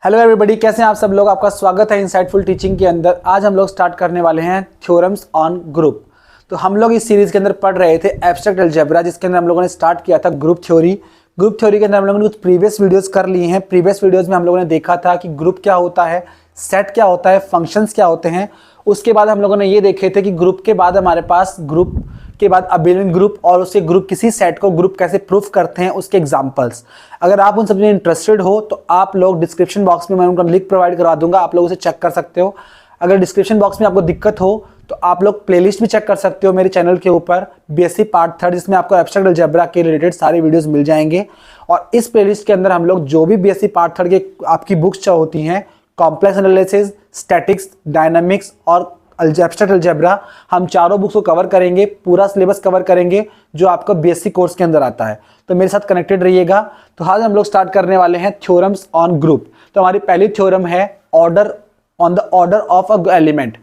Hello everybody, कैसे हैं आप सब लोग। आपका स्वागत है इनसाइटफुल टीचिंग के अंदर। आज हम लोग स्टार्ट करने वाले हैं थ्योरम्स ऑन ग्रुप। तो हम लोग इस सीरीज के अंदर पढ़ रहे थे एब्स्ट्रैक्ट अलजेब्रा, जिसके अंदर हम लोगों ने स्टार्ट किया था ग्रुप थ्योरी। ग्रुप थ्योरी के अंदर हम लोगों ने कुछ प्रीवियस वीडियोस कर लिए हैं। प्रीवियस वीडियोस में हम लोगों ने देखा था कि ग्रुप क्या होता है, सेट क्या होता है, फंक्शंस क्या होते हैं। उसके बाद हम लोगों ने ये देखे थे कि ग्रुप के बाद हमारे पास ग्रुप के बाद अबेलियन ग्रुप और उसके ग्रुप किसी सेट को ग्रुप कैसे प्रूफ करते हैं, उसके एग्जांपल्स। अगर आप उन सब में इंटरेस्टेड हो तो आप लोग डिस्क्रिप्शन बॉक्स में मैं उनका लिंक प्रोवाइड करवा दूंगा, आप लोग उसे चेक कर सकते हो। अगर डिस्क्रिप्शन बॉक्स में आपको दिक्कत हो तो आप लोग प्लेलिस्ट भी चेक कर सकते हो मेरे चैनल के ऊपर, बीएससी पार्ट 3, जिसमें आपको एब्स्ट्रैक्ट अलजेब्रा के रिलेटेड सारे वीडियोस मिल जाएंगे। और इस प्लेलिस्ट के अंदर हम लोग जो भी बीएससी पार्ट 3 के आपकी बुक्स होती हैं, कॉम्प्लेक्स एनालिसिस, स्टैटिक्स, डायनामिक्स और एब्स्ट्रैक्ट अलजेब्रा, हम चारों बुक्स को कवर करेंगे, पूरा सिलेबस कवर करेंगे जो आपका बीएससी कोर्स के अंदर आता है। तो मेरे साथ कनेक्टेड रहिएगा। तो आज हम लोग स्टार्ट करने वाले हैं थ्योरम्स ऑन ग्रुप। तो हमारी पहली थ्योरम है order on the order of a element.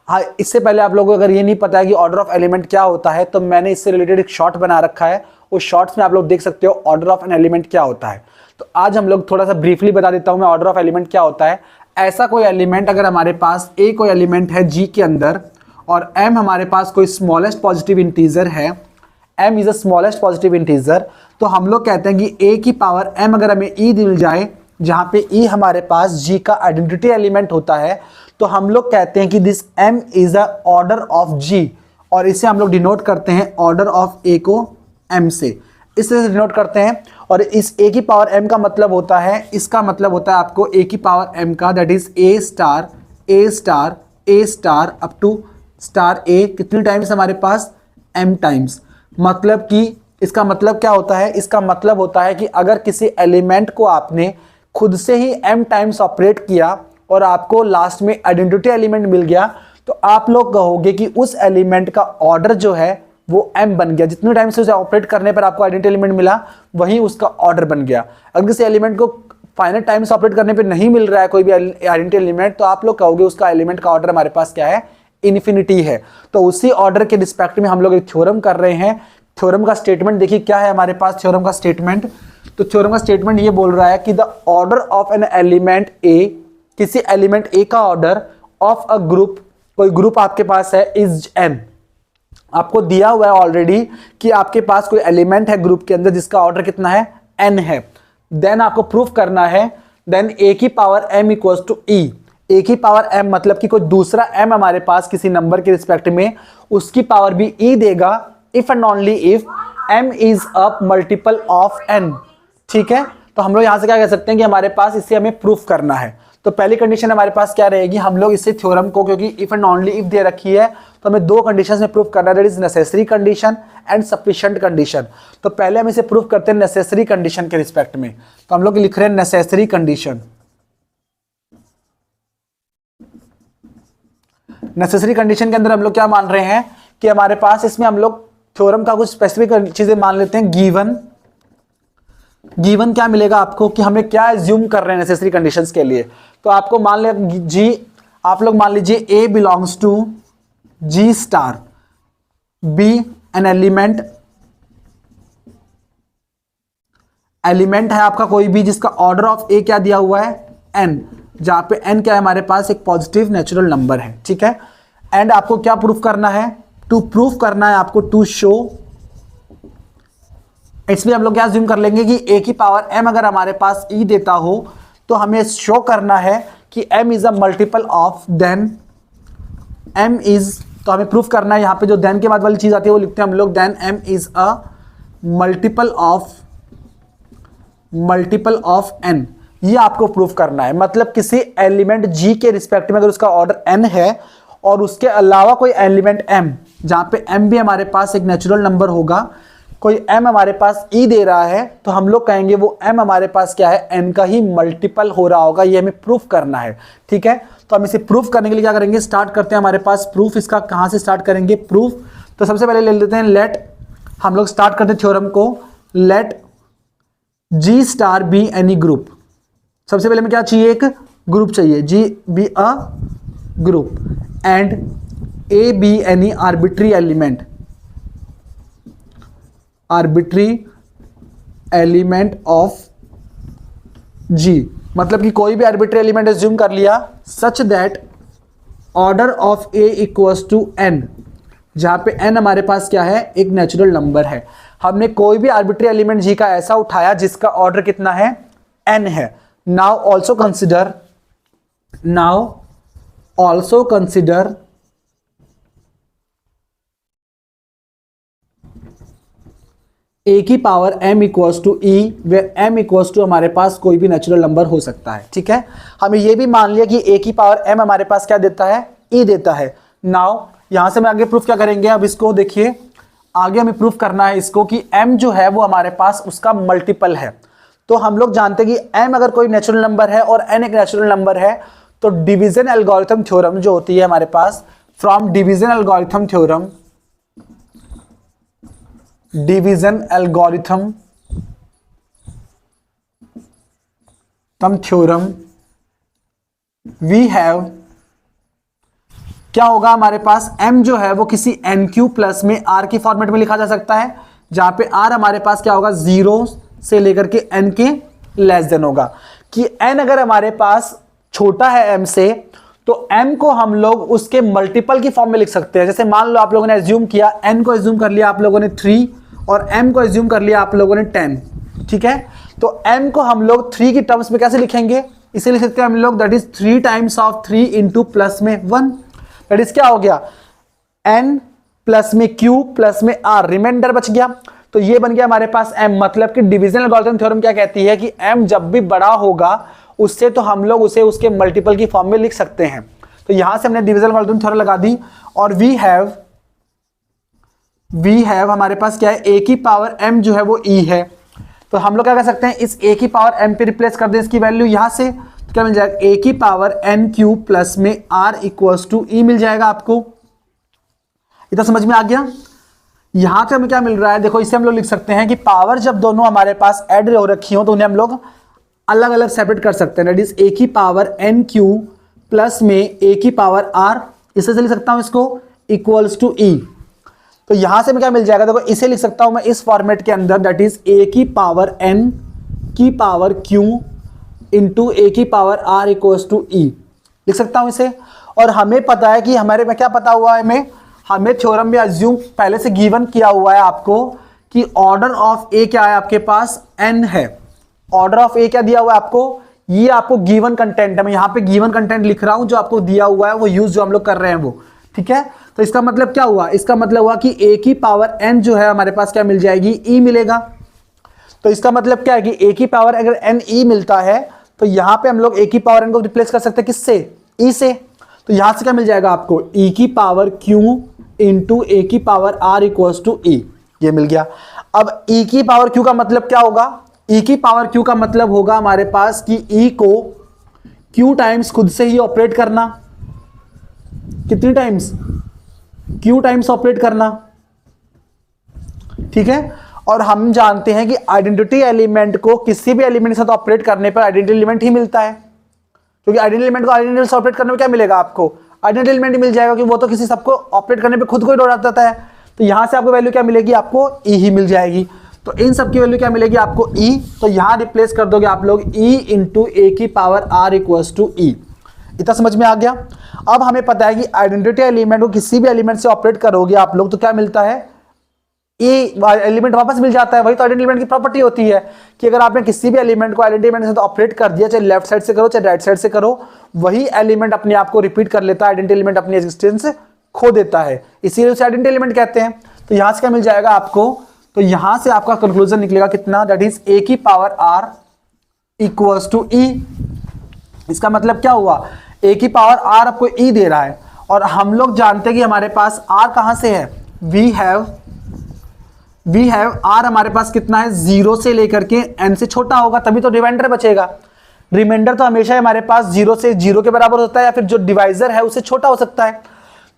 हाँ, इससे पहले आप लोगों को अगर ये नहीं पता है कि ऑर्डर ऑफ एलिमेंट क्या होता है तो मैंने इससे रिलेटेड एक शॉर्ट बना रखा है। उस शॉर्ट्स में आप लोग देख सकते हो ऑर्डर ऑफ एन एलिमेंट क्या होता है। तो आज हम लोग थोड़ा सा ब्रीफली बता देता हूं मैं ऑर्डर ऑफ एलिमेंट क्या होता है। ऐसा कोई एलिमेंट, अगर हमारे पास ए कोई एलिमेंट है जी के अंदर और एम हमारे पास कोई स्मॉलेस्ट पॉजिटिव इंटीजर है, m is a smallest positive integer, तो हम लोग कहते हैं कि ए की पावर एम अगर हमें ई मिल जाए, जहां पे ई हमारे पास जी का आइडेंटिटी एलिमेंट होता है, तो हम लोग कहते हैं कि this M is a order of G. और इसे हम लोग डिनोट करते हैं ऑर्डर ऑफ ए को एम से, इस तरह से डिनोट करते हैं। और इस ए की पावर एम का मतलब होता है, इसका मतलब होता है आपको ए की पावर एम का, that is A star A star A star up to star A, कितनी टाइम्स हमारे पास, एम टाइम्स। मतलब कि इसका मतलब क्या होता है, इसका मतलब होता है कि अगर किसी एलिमेंट को आपने खुद से ही एम टाइम्स ऑपरेट किया और आपको लास्ट में आइडेंटिटी एलिमेंट मिल गया, तो आप लोग कहोगे कि उस एलिमेंट का ऑर्डर जो है वो m बन गया। जितने टाइम से उसे ऑपरेट करने पर आपको आइडेंटिटी एलिमेंट मिला, वही उसका ऑर्डर बन गया। अगर किसी एलिमेंट को फाइनल टाइम से ऑपरेट करने पर नहीं मिल रहा है कोई भी आइडेंटिटी एलिमेंट, तो आप लोग कहोगे उसका एलिमेंट का ऑर्डर हमारे पास क्या है, इन्फिनिटी है। तो उसी ऑर्डर के रिस्पेक्ट में हम लोग एक थ्योरम कर रहे हैं। थ्योरम का स्टेटमेंट देखिए क्या है हमारे पास। थ्योरम का स्टेटमेंट, तो थ्योरम का स्टेटमेंट ये बोल रहा है कि the order of an element A, किसी एलिमेंट ए का ऑर्डर ऑफ अ ग्रुप, कोई ग्रुप आपके पास है, इज एन। आपको दिया हुआ है ऑलरेडी कि आपके पास कोई एलिमेंट है ग्रुप के अंदर जिसका ऑर्डर कितना है, एन है। देन आपको प्रूफ करना है, देन ए की पावर एम इक्वल्स टू ई। ए की पावर एम मतलब कि कोई दूसरा एम हमारे पास किसी नंबर के रिस्पेक्ट में, उसकी पावर भी ई देगा, if and only if m is a multiple of n. ठीक है, तो हम लोग यहां से क्या कह सकते हैं कि हमारे पास इसे हमें प्रूफ करना है। तो पहली कंडीशन हमारे पास क्या रहेगी, हम लोग इसे थ्योरम को, क्योंकि if and only if they रखी है तो हमें दो कंडीशंस में प्रूफ करना है, that is necessary condition and sufficient condition. तो पहले हम इसे प्रूफ करते हैं नेसेसरी कंडीशन के रिस्पेक्ट में। तो हम लोग लिख रहे हैं नेसेसरी कंडीशन। नेसेसरी कंडीशन के अंदर हम लोग क्या मान रहे हैं कि हमारे पास इसमें हम लोग थ्योरम का कुछ स्पेसिफिक चीजें मान लेते हैं। गिवन क्या मिलेगा आपको कि हमें क्या एज्यूम कर रहे हैं नेसेसरी कंडीशंस के लिए। तो आपको मान ले जी, आप लोग मान लीजिए A belongs to G star, B an element है आपका कोई भी जिसका ऑर्डर ऑफ ए क्या दिया हुआ है, एन, जहां पे एन क्या है हमारे पास, एक पॉजिटिव नेचुरल नंबर है। ठीक है, एंड आपको क्या प्रूफ करना है, टू प्रूफ करना है आपको, टू शो, इसलिए हम लोग क्या अज्यूम कर लेंगे कि ए की पावर एम अगर हमारे पास ई देता हो तो हमें शो करना है कि m is a multiple of then m is, तो हमें प्रूफ करना है, यहां पे जो देन के बाद वाली चीज आती है वो लिखते हैं हम लोग, then m is a multiple of n. ये आपको प्रूफ करना है। मतलब किसी एलिमेंट जी के रिस्पेक्ट में अगर उसका ऑर्डर एन है और उसके अलावा कोई एलिमेंट एम, जहां पे एम भी हमारे पास एक नेचुरल नंबर होगा, कोई एम हमारे पास ई दे रहा है, तो हम लोग कहेंगे वो एम हमारे पास क्या है, एन का ही मल्टीपल हो रहा होगा। ये हमें प्रूफ करना है। ठीक है, तो हम इसे प्रूफ करने के लिए क्या करेंगे, स्टार्ट करते हैं हमारे पास प्रूफ। इसका कहां से स्टार्ट करेंगे प्रूफ, तो सबसे पहले ले लेते हैं लेट, हम लोग स्टार्ट करते हैं थ्योरम को, let G star be any group. सबसे पहले हमें क्या चाहिए, एक ग्रुप चाहिए, G be a group, and a be any arbitrary element of G। मतलब कि कोई भी आर्बिट्री एलिमेंट एज्यूम कर लिया such that order of a equals to n, जहां पे एन हमारे पास क्या है, एक नेचुरल नंबर है। हमने कोई भी आर्बिट्री एलिमेंट जी का ऐसा उठाया जिसका ऑर्डर कितना है, एन है। नाउ ऑल्सो कंसिडर ए की power m equals to e, where m equals to हमारे पास कोई भी नेचुरल नंबर हो सकता है। ठीक है, हमें ये भी मान लिया कि a की पावर m हमारे पास क्या देता है, e देता है। नाउ यहां से मैं आगे प्रूफ क्या करेंगे, अब इसको देखिए, आगे हमें प्रूफ करना है इसको कि m जो है वो हमारे पास उसका मल्टीपल है। तो हम लोग जानते हैं कि m अगर कोई नेचुरल नंबर है और n एक नेचुरल नंबर है, तो डिवीजन एल्गोरिथम थ्योरम जो होती है हमारे पास, from division algorithm theorem we have, क्या होगा हमारे पास, m जो है वो किसी nq प्लस में r की फॉर्मेट में लिखा जा सकता है, जहां पे r हमारे पास क्या होगा, 0 से लेकर के n के लेस देन होगा। कि n अगर हमारे पास छोटा है m से, तो m को हम लोग उसके मल्टीपल की फॉर्म में लिख सकते हैं। जैसे मान लो आप लोगों ने एज्यूम किया, n को एज्यूम कर लिया आप लोगों ने 3 और m को एज्यूम कर लिया आप लोगों ने 10। ठीक है, तो m को हम लोग 3 की टर्म्स में कैसे लिखेंगे, इसे लिख सकते हैं हम लोग, that is 3 times of 3 into plus में 1, दैट इज क्या हो गया, n प्लस में q प्लस में r, रिमाइंडर बच गया। तो ये बन गया हमारे पास m। मतलब कि डिवीजन एल्गोरिथम थ्योरम क्या कहती है कि m जब भी बड़ा होगा उससे तो हम लोग उसे उसके मल्टीपल की फॉर्म में लिख सकते हैं। तो यहां से हमने डिवीजन एल्गोरिथम थ्योरम लगा दी, और वी हैव हमारे पास क्या है, a की पावर m जो है वो e है। तो हम लोग क्या कर सकते हैं, इस a की पावर m पे रिप्लेस कर दें इसकी वैल्यू यहां से, तो क्या मिल जाएगा, a की पावर n क्यूब प्लस में r इक्वल्स टू e मिल जाएगा आपको। इतना समझ में आ गया। यहां से हमें क्या मिल रहा है, देखो इसे हम लोग लिख सकते हैं कि पावर जब दोनों हमारे पास ऐड हो रखी हो तो उन्हें हम लोग अलग अलग सेपरेट कर सकते हैं। दैट इज a की पावर n क्यूब प्लस में a की पावर r, इसे से लिख सकता हूं इसको, इक्वल्स टू e। तो यहां से मैं क्या मिल जाएगा, देखो इसे लिख सकता हूं मैं इस फॉर्मेट के अंदर, दैट इज a की पावर n की पावर q इंटू a की power r equals to e, लिख सकता हूं इसे। और हमें पता है कि हमारे में क्या पता हुआ है, हमें थ्योरम में अज्यूम पहले से गिवन किया हुआ है आपको कि ऑर्डर ऑफ a क्या है, आपके पास n है। ऑर्डर ऑफ a क्या दिया हुआ है आपको, ये आपको गिवन कंटेंट है। मैं यहां पे गिवन कंटेंट लिख रहा हूं, जो आपको दिया हुआ है वो यूज जो हम लोग कर रहे हैं वो। ठीक है, तो इसका मतलब क्या हुआ, इसका मतलब हुआ कि a की पावर n जो है हमारे पास क्या मिल जाएगी, e मिलेगा। तो इसका मतलब क्या है कि a की पावर अगर n e मिलता है, तो यहां पे हम लोग a की पावर n को रिप्लेस कर सकते हैं किससे, e से। तो यहां से क्या मिल जाएगा आपको, e की पावर q इंटू a की power r equals to e, ये मिल गया। अब e की पावर q का मतलब क्या होगा, e की पावर q का मतलब होगा हमारे पास कि e को q टाइम्स खुद से ही ऑपरेट करना, कितनी टाइम्स, q टाइम्स ऑपरेट करना। ठीक है, और हम जानते हैं कि आइडेंटिटी एलिमेंट को किसी भी एलिमेंट के साथ ऑपरेट करने पर आइडेंटिटी एलिमेंट ही मिलता है, क्योंकि आइडेंटिटी एलिमेंट को आइडेंटिटी से ऑपरेट करने में क्या मिलेगा आपको, आइडेंटिटी एलिमेंट मिल जाएगा, कि वो तो किसी सबको ऑपरेट करने पे खुद को ही दौड़ा देता है। तो यहां से आपको वैल्यू क्या मिलेगी, आपको e ही मिल जाएगी। तो इन सब की वैल्यू क्या मिलेगी आपको, e। तो यहां रिप्लेस कर दोगे आप लोग e इंटू a की power r equals to e। इतना समझ में आ गया। अब हमें पता है कि आइडेंटिटी एलिमेंट को किसी भी एलिमेंट से ऑपरेट करोगे आप लोग, तो क्या मिलता है, ए एलिमेंट वापस मिल जाता है। वही तो आइडेंटिटी एलिमेंट की प्रॉपर्टी होती है कि अगर आपने किसी भी एलिमेंट को आइडेंटिटी एलिमेंट से ऑपरेट कर दिया, चाहे लेफ्ट साइड से करो चाहे राइट साइड से करो, वही एलिमेंट अपने आप को रिपीट कर लेता है, आइडेंटिटी एलिमेंट अपनी एग्जिस्टेंस खो देता है, इसीलिए उसे आइडेंटिटी एलिमेंट कहते हैं। तो यहां से क्या मिल जाएगा आपको, तो यहां से आपका कंक्लूजन निकलेगा कितना, दैट इज a की power r equals to e। इसका मतलब क्या हुआ, a की पावर r आपको e दे रहा है, और हम लोग जानते हैं कि हमारे पास r कहां से है, वी हैव r हमारे पास कितना है, 0 से लेकर के n से छोटा होगा, तभी तो रिमाइंडर बचेगा। रिमाइंडर तो हमेशा हमारे पास 0 से 0 के बराबर होता है, या फिर जो डिवाइजर है उससे छोटा हो सकता है।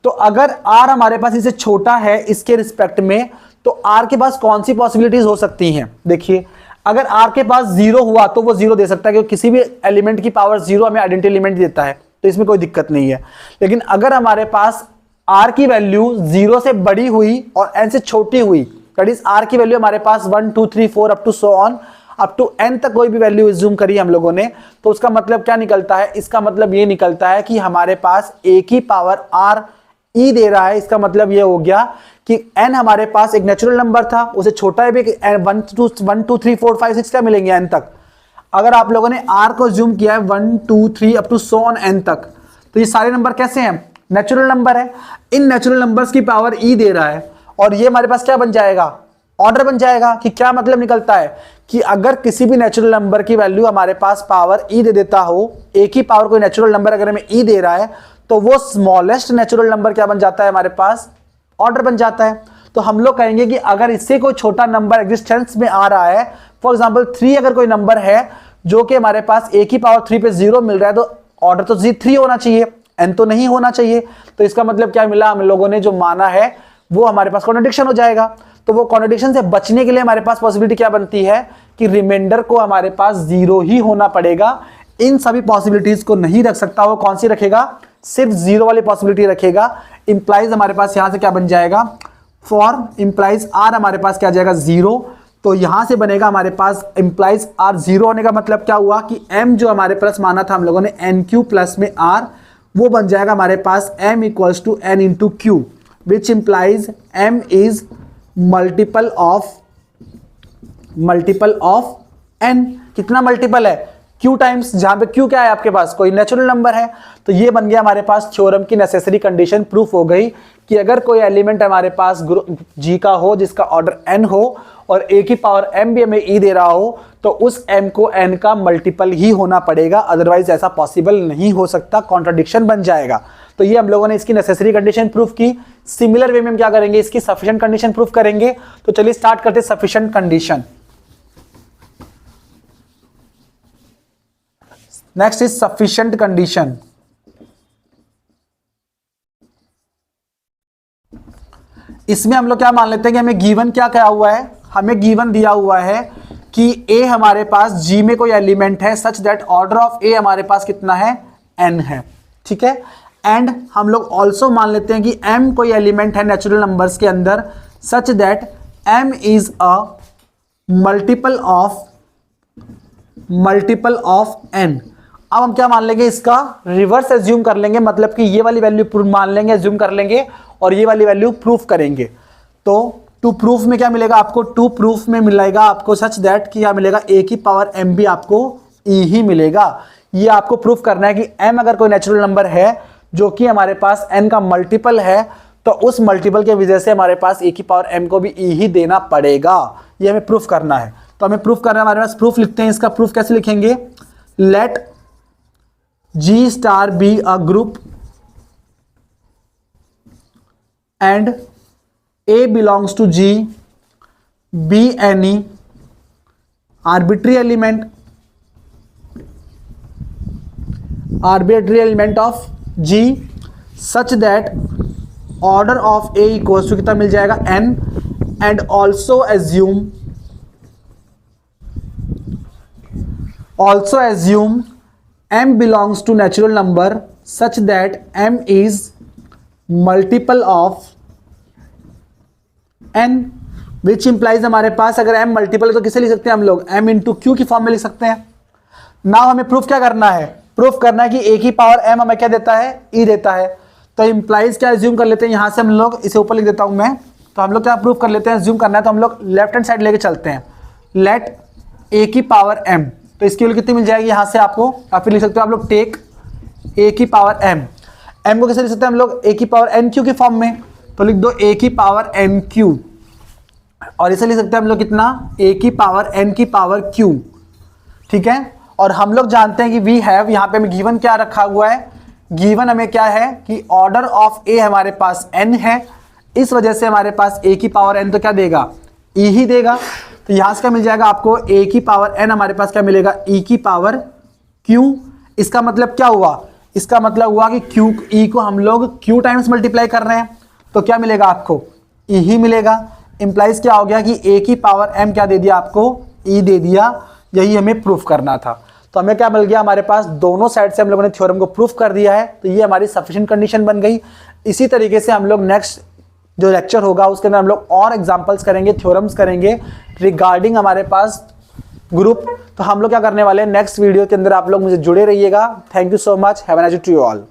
तो अगर r हमारे पास इससे छोटा है इसके रिस्पेक्ट में, तो r के पास कौन सी पॉसिबिलिटीज हो सकती हैं, देखिए अगर r के पास 0 हुआ तो वो 0 दे सकता है, क्योंकि किसी भी एलिमेंट की पावर 0 हमें आइडेंटिटी एलिमेंट देता है, तो इसमें कोई दिक्कत नहीं है। लेकिन अगर हमारे पास r की वैल्यू 0 से बड़ी हुई और n से छोटी हुई, दैट इज r की वैल्यू हमारे पास 1 2 3 4 up to so on up to n तक कोई भी वैल्यू एज्यूम करी हम लोगों ने, तो उसका मतलब क्या निकलता है, इसका मतलब ये निकलता है कि हमारे पास a की पावर r e दे रहा है। इसका मतलब ये हो गया कि n हमारे पास एक नेचुरल नंबर था, उसे छोटा है भी 1 2 3 4 5 6 क्या मिलेंगे n तक। अगर आप लोगों ने r को जूम किया है 1 2 3 up to so on n तक, तो ये सारे नंबर कैसे हैं, नेचुरल नंबर है। इन नेचुरल नंबर्स की पावर e दे रहा है और ये हमारे पास क्या बन जाएगा, ऑर्डर बन जाएगा। कि क्या मतलब निकलता है कि अगर किसी भी नेचुरल नंबर की वैल्यू हमारे पास पावर e दे देता हो, एक ही पावर कोई नेचुरल नंबर अगर हमें e दे रहा है, तो वो स्मॉलेस्ट नेचुरल नंबर क्या बन जाता है, हमारे पास ऑर्डर बन जाता है। तो हम लोग कहेंगे कि अगर इससे कोई छोटा नंबर एग्जिस्टेंस में आ रहा है, फॉर एग्जांपल 3 अगर कोई नंबर है जो कि हमारे पास a की पावर 3 पे 0 मिल रहा है, तो ऑर्डर तो 3 होना चाहिए, n तो नहीं होना चाहिए। तो इसका मतलब क्या मिला, हम लोगों ने जो माना है वो हमारे पास कॉन्ट्रडिक्शन हो जाएगा। तो वो कॉन्ट्रडिक्शन से बचने के लिए हमारे पास पॉसिबिलिटी क्या बनती है कि रिमाइंडर को हमारे पास 0 ही होना पड़ेगा। इन सभी पॉसिबिलिटीज को नहीं रख सकता, वो कौन सी रखेगा, सिर्फ 0 वाली पॉसिबिलिटी रखेगा। इंप्लाइज हमारे पास यहां से क्या बन जाएगा, फॉर इंप्लाइज r हमारे पास क्या आ जाएगा 0। तो यहां से बनेगा हमारे पास इंप्लाइज r 0 होने का मतलब क्या हुआ कि m जो हमारे पास माना था हम लोगों ने nq प्लस में r, वो बन जाएगा हमारे पास m equals to n into q, which implies m is multiple of n। कितना मल्टीपल है, q टाइम्स, जहां पे q क्या है आपके पास, कोई नेचुरल नंबर है। तो ये बन गया हमारे पास थ्योरम की नेसेसरी कंडीशन, प्रूफ हो गई कि अगर कोई एलिमेंट हमारे पास g का हो जिसका ऑर्डर n हो और a की पावर m भी हमें e दे रहा हो, तो उस m को n का मल्टीपल ही होना पड़ेगा, अदरवाइज ऐसा पॉसिबल नहीं हो सकता, कॉन्ट्रडिक्शन बन जाएगा। तो ये हम लोगों ने इसकी नेसेसरी कंडीशन प्रूफ की। सिमिलर वे में हम क्या करेंगे, इसकी सफिशिएंट कंडीशन प्रूफ करेंगे। तो चलिए स्टार्ट करते हैं sufficient condition. Next is sufficient condition. इसमें हम लोग क्या मान लेते हैं कि हमें गिवन क्या हुआ है, हमें गिवन दिया हुआ है कि a हमारे पास g में कोई एलिमेंट है सच दैट ऑर्डर ऑफ a हमारे पास कितना है, n है, ठीक है। एंड हम लोग ऑल्सो मान लेते हैं कि m कोई एलिमेंट है नेचुरल नंबर्स के अंदर such that m is a multiple of n। अब हम क्या मान लेंगे, इसका रिवर्स एज्यूम कर लेंगे, मतलब कि ये वाली वैल्यू मान लेंगे, एज्यूम कर लेंगे और ये वाली वैल्यू प्रूफ करेंगे। तो टू प्रूफ में क्या मिलेगा आपको, टू प्रूफ में मिलेगा आपको सच दैट कि क्या मिलेगा, a की पावर m भी आपको e ही मिलेगा। ये आपको प्रूफ करना है कि m अगर कोई नेचुरल नंबर है जो कि हमारे पास n का मल्टीपल है, तो उस मल्टीपल के वजह से हमारे पास a की पावर m को भी e ही देना पड़ेगा। ये हमें प्रूफ करना है। तो हमें प्रूफ करना है, हमारे पास प्रूफ लिखते हैं। इसका प्रूफ कैसे लिखेंगे, let G star be a group and A belongs to G, be any arbitrary element of G such that order of A equals to कितना मिल जाएगा n, and also assume m belongs to natural number such that m is multiple of n, which implies हमारे पास अगर m multiple है तो किसे लिख सकते हैं हम लोग, m इंटू क्यू की फॉर्म में लिख सकते हैं। नाउ हमें प्रूफ क्या करना है, प्रूफ करना है कि a की पावर m हमें क्या देता है, e देता है। तो इंप्लाइज क्या एज्यूम कर लेते हैं, यहां से हम लोग इसे ऊपर लिख देता हूं मैं। तो हम लोग क्या प्रूफ कर लेते हैं, एज्यूम करना है तो हम लोग लेफ्ट हैंड साइड लेके चलते हैं। लेट a की पावर m, तो इसकी वैल्यू कितनी मिल जाएगी यहां से आपको, या फिर लिख सकते हो आप लोग टेक a की पावर m को कैसे लिख सकते हैं हम लोग, a की पावर n क्यू की फॉर्म में। तो लिख दो a की पावर n क्यू, और इसे लिख सकते हैं हम लोग कितना, a की पावर n की पावर q, ठीक है। और हम लोग जानते हैं कि वी हैव, यहाँ पे हमें गिवन क्या रखा हुआ है, गिवन हमें क्या है कि ऑर्डर ऑफ a हमारे पास n है, इस वजह से हमारे पास a की पावर n तो क्या देगा, e ही देगा। तो यहाँ से क्या मिल जाएगा आपको, a की पावर n हमारे पास क्या मिलेगा, e की पावर q। इसका मतलब क्या हुआ, इसका मतलब हुआ कि q e को हम लोग q टाइम्स मल्टीप्लाई कर रहे हैं, तो क्या मिलेगा आपको, e ही मिलेगा। इंप्लाइज क्या हो गया कि a की पावर m क्या दे दिया आपको, e दे दिया। यही हमें प्रूफ करना था। तो हमें क्या मिल गया, हमारे पास दोनों साइड से हम लोगों ने थ्योरम को प्रूफ कर दिया है। तो ये हमारी सफिशिएंट कंडीशन बन गई। इसी तरीके से हम लोग नेक्स्ट जो लेक्चर होगा उसके अंदर हम लोग और एग्जांपल्स करेंगे, थ्योरम्स करेंगे रिगार्डिंग हमारे पास ग्रुप। तो हम लोग क्या करने वाले हैं नेक्स्ट वीडियो के अंदर, आप लोग मुझे जुड़े रहिएगा। Thank you so much, have a nice day to you all.